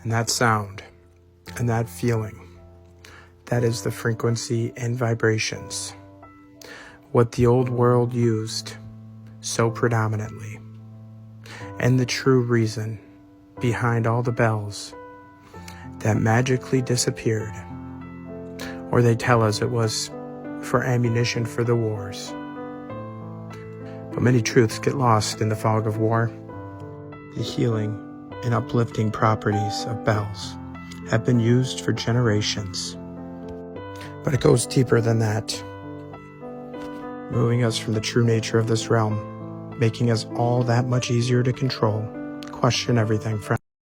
And that sound and that feeling, that is the frequency and vibrations. What the old world used so predominantly. And the true reason behind all the bells that magically disappeared. Or they tell us it was for ammunition for the wars. But many truths get lost in the fog of war. The healing and uplifting properties of bells have been used for generations. But it goes deeper than that, moving us from the true nature of this realm, making us all that much easier to control, question everything from